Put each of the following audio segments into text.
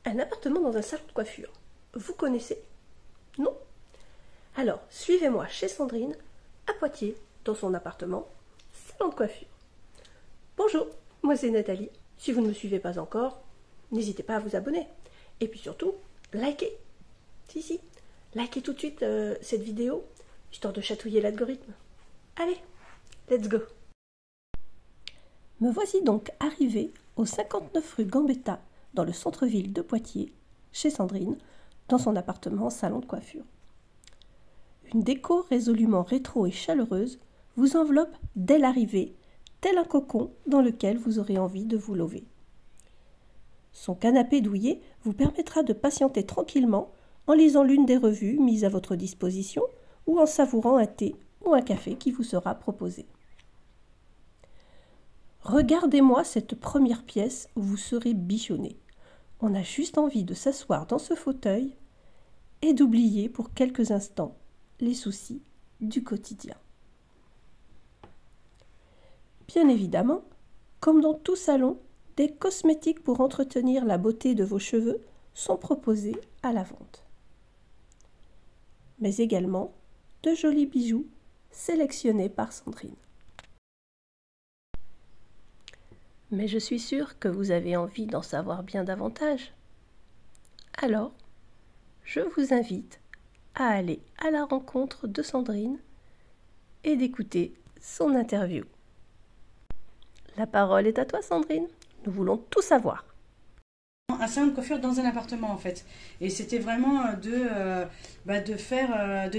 Un appartement dans un salon de coiffure. Vous connaissez? Non? Alors, suivez-moi chez Sandrine, à Poitiers, dans son appartement, salon de coiffure. Bonjour, moi c'est Nathalie. Si vous ne me suivez pas encore, n'hésitez pas à vous abonner. Et puis surtout, likez. Si, likez tout de suite cette vidéo, histoire de chatouiller l'algorithme. Allez, let's go. Me voici donc arrivée au 59 rue Gambetta, dans le centre-ville de Poitiers, chez Sandrine, dans son appartement salon de coiffure. Une déco résolument rétro et chaleureuse vous enveloppe dès l'arrivée, tel un cocon dans lequel vous aurez envie de vous lever. Son canapé douillet vous permettra de patienter tranquillement en lisant l'une des revues mises à votre disposition ou en savourant un thé ou un café qui vous sera proposé. Regardez-moi cette première pièce où vous serez bichonné. On a juste envie de s'asseoir dans ce fauteuil et d'oublier pour quelques instants les soucis du quotidien. Bien évidemment, comme dans tout salon, des cosmétiques pour entretenir la beauté de vos cheveux sont proposés à la vente. Mais également de jolis bijoux sélectionnés par Sandrine. Mais je suis sûre que vous avez envie d'en savoir bien davantage. Alors, je vous invite à aller à la rencontre de Sandrine et d'écouter son interview. La parole est à toi, Sandrine. Nous voulons tout savoir. Un salon de coiffure dans un appartement en fait, et c'était vraiment de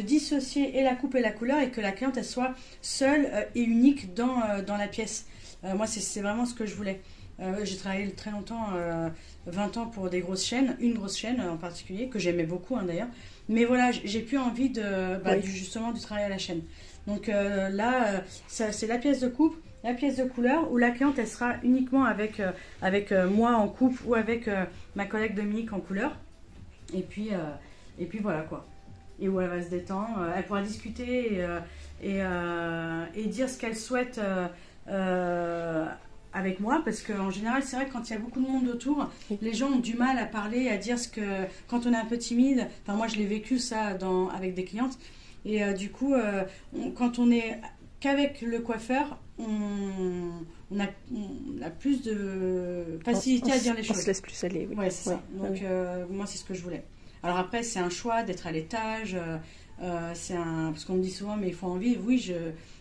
dissocier et la coupe et la couleur et que la cliente elle soit seule et unique dans la pièce. Moi c'est vraiment ce que je voulais. J'ai travaillé très longtemps, 20 ans pour des grosses chaînes, une grosse chaîne en particulier que j'aimais beaucoup d'ailleurs, mais voilà, j'ai plus envie justement du travail à la chaîne. Donc là c'est la pièce de coupe, la pièce de couleur où la cliente elle sera uniquement avec moi en coupe ou avec ma collègue Dominique en couleur, et puis voilà quoi, et où elle va se détendre, elle pourra discuter et dire ce qu'elle souhaite avec moi, parce qu'en général c'est vrai que quand il y a beaucoup de monde autour, les gens ont du mal à parler, à dire ce que, quand on est un peu timide, enfin moi je l'ai vécu ça avec des clientes, et du coup quand on est qu'avec le coiffeur, on a plus de facilité à dire les choses. On se laisse plus aller. Oui. Ouais, c'est ça. Donc, moi, c'est ce que je voulais. Alors après, c'est un choix d'être à l'étage. Parce qu'on me dit souvent, mais il faut en vivre. Oui,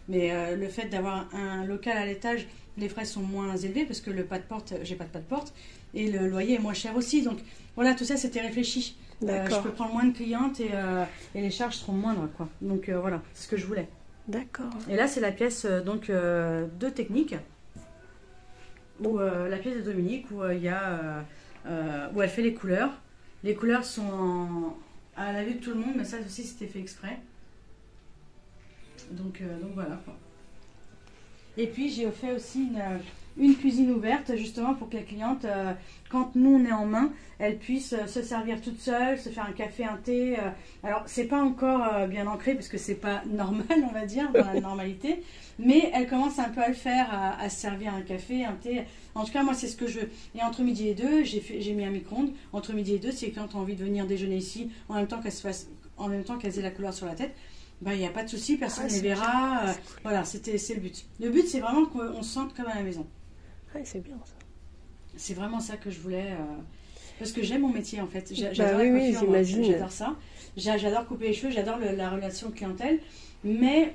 mais le fait d'avoir un local à l'étage, les frais sont moins élevés parce que le pas de porte, j'ai pas de pas de porte. Et le loyer est moins cher aussi. Donc, voilà, tout ça, c'était réfléchi. Je peux prendre moins de clientes et les charges seront moindres, quoi. Donc, voilà, c'est ce que je voulais. D'accord. Et là, c'est la pièce de technique, où la pièce de Dominique, où il y a, où elle fait les couleurs. Les couleurs sont à la vue de tout le monde, mais ça aussi c'était fait exprès. Donc voilà quoi. Et puis j'ai fait aussi une cuisine ouverte, justement pour que la cliente, quand nous on est en main, elle puisse se servir toute seule, se faire un café, un thé. Alors c'est pas encore bien ancré parce que c'est pas normal, on va dire, dans la normalité, mais elle commence un peu à le faire, à se servir un café, un thé. En tout cas moi c'est ce que je veux. Et entre midi et deux, j'ai mis un micro-ondes. Entre midi et deux, si les clientes ont envie de venir déjeuner ici, en même temps qu'elles aient la couleur sur la tête, il n'y a pas de souci, personne ne les verra. Voilà, c'est le but. Le but, c'est vraiment qu'on se sente comme à la maison. Ouais, c'est bien ça. C'est vraiment ça que je voulais. Parce que j'aime mon métier en fait. J'adore la coiffure, j'imagine. J'adore ça. J'adore couper les cheveux, j'adore la relation clientèle. Mais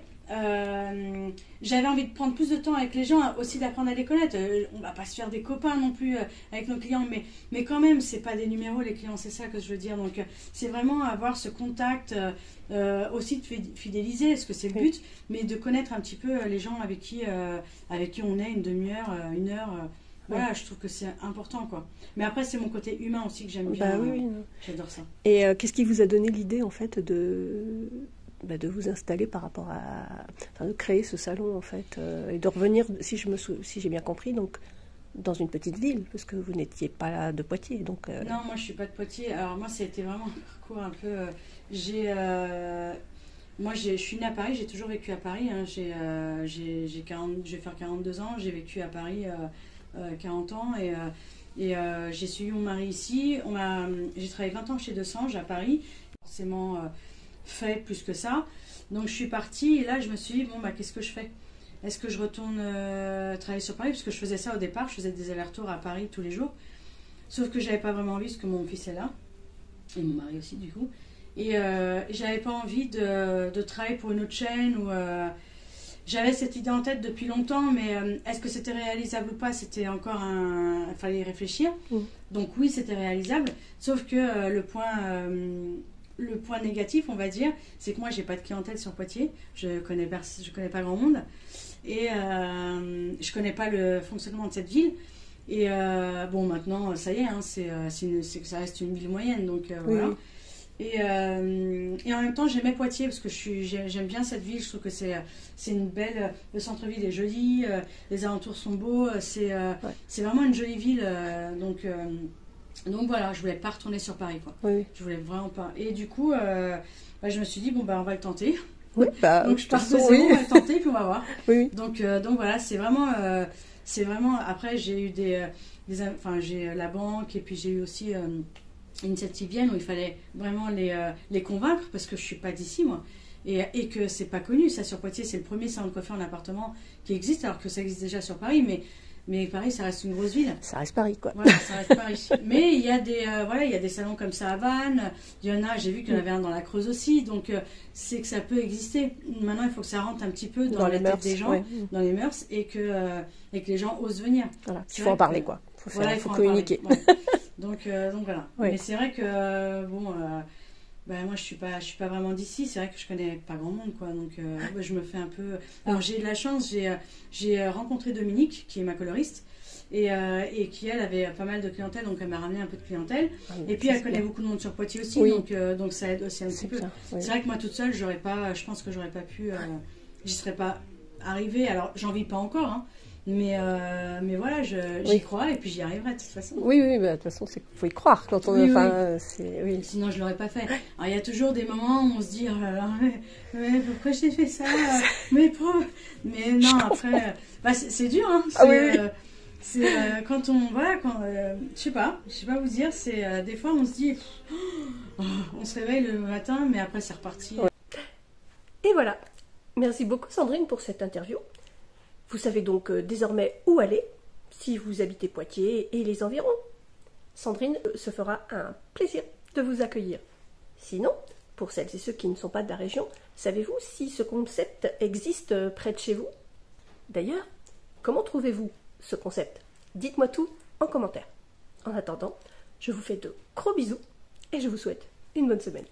j'avais envie de prendre plus de temps avec les gens, aussi d'apprendre à les connaître. On va pas se faire des copains non plus avec nos clients, mais quand même, c'est pas des numéros les clients, c'est ça que je veux dire. Donc c'est vraiment avoir ce contact, aussi de fidéliser, parce que c'est le but, mais de connaître un petit peu les gens avec qui on est une demi-heure, une heure. Voilà, je trouve que c'est important quoi. Mais après, c'est mon côté humain aussi que j'aime bien. J'adore ça. Et qu'est-ce qui vous a donné l'idée en fait de vous installer par rapport de créer ce salon en fait, et de revenir, si j'ai bien compris, donc dans une petite ville, parce que vous n'étiez pas de Poitiers, donc. Non, moi je suis pas de Poitiers. Alors moi, ça a été vraiment un parcours un peu. Moi, je suis née à Paris, j'ai toujours vécu à Paris. Hein. Je vais faire 42 ans, j'ai vécu à Paris 40 ans Et j'ai suivi mon mari ici. J'ai travaillé 20 ans chez Desange à Paris. Forcément fait plus que ça. Donc je suis partie et là je me suis dit, bon bah qu'est-ce que je fais? Est-ce que je retourne travailler sur Paris? Parce que je faisais ça au départ, je faisais des allers-retours à Paris tous les jours. Sauf que j'avais pas vraiment envie parce que mon fils est là. Et mon mari aussi du coup. Et j'avais pas envie de travailler pour une autre chaîne. J'avais cette idée en tête depuis longtemps, mais est-ce que c'était réalisable ou pas? C'était encore il fallait y réfléchir. Donc oui, c'était réalisable. Sauf que le point négatif, on va dire, c'est que moi, j'ai pas de clientèle sur Poitiers. Je connais pas grand monde. Et je connais pas le fonctionnement de cette ville. Et bon, maintenant, ça y est, hein, ça reste une ville moyenne. Donc voilà. Et en même temps, j'aimais Poitiers parce que j'aime bien cette ville. Je trouve que c'est une belle. Le centre-ville est joli, les alentours sont beaux. C'est vraiment une jolie ville. Donc voilà, je voulais pas retourner sur Paris, quoi. Je voulais vraiment pas. Et du coup, je me suis dit, bon, on va le tenter. Donc je pars de zéro, on va le tenter, puis on va voir. Donc voilà, c'est vraiment. Après, j'ai eu j'ai la banque et puis j'ai eu aussi Initiative Vienne où il fallait vraiment les convaincre parce que je suis pas d'ici, moi. Et que c'est pas connu, ça, sur Poitiers, c'est le premier salon de coiffure en appartement qui existe, alors que ça existe déjà sur Paris, mais Paris, ça reste une grosse ville. Ça reste Paris, quoi. Voilà, ça reste Paris. Mais il y a des salons comme ça à Vannes. Il y en a, j'ai vu qu'il y en avait un dans la Creuse aussi. Donc, c'est que ça peut exister. Maintenant, il faut que ça rentre un petit peu dans la tête des gens, dans les mœurs, et que les gens osent venir. Voilà, il faut en parler, quoi. Il faut communiquer. Donc voilà. Mais c'est vrai que, moi, je suis pas vraiment d'ici. C'est vrai que je connais pas grand monde, quoi. Donc, je me fais un peu. Alors, j'ai de la chance. J'ai rencontré Dominique, qui est ma coloriste, et qui elle avait pas mal de clientèle, donc elle m'a ramené un peu de clientèle. Et puis, elle connaît beaucoup de monde sur Poitiers aussi, donc ça aide aussi un petit peu. C'est vrai que moi, toute seule, je pense que j'aurais pas pu. J'y serais pas arrivée. Alors, j'en vis pas encore, hein. Mais voilà, j'y crois et puis j'y arriverai de toute façon. De toute façon, il faut y croire quand on. Sinon, je l'aurais pas fait. Alors, il y a toujours des moments où on se dit, oh là là, mais pourquoi j'ai fait ça? Mais non, après, c'est dur, hein. C'est quand on. Voilà, je sais pas vous dire, c'est des fois on se dit, on se réveille le matin, mais après c'est reparti. Et voilà. Merci beaucoup, Sandrine, pour cette interview. Vous savez donc désormais où aller si vous habitez Poitiers et les environs. Sandrine se fera un plaisir de vous accueillir. Sinon, pour celles et ceux qui ne sont pas de la région, savez-vous si ce concept existe près de chez vous? D'ailleurs, comment trouvez-vous ce concept? Dites-moi tout en commentaire. En attendant, je vous fais de gros bisous et je vous souhaite une bonne semaine.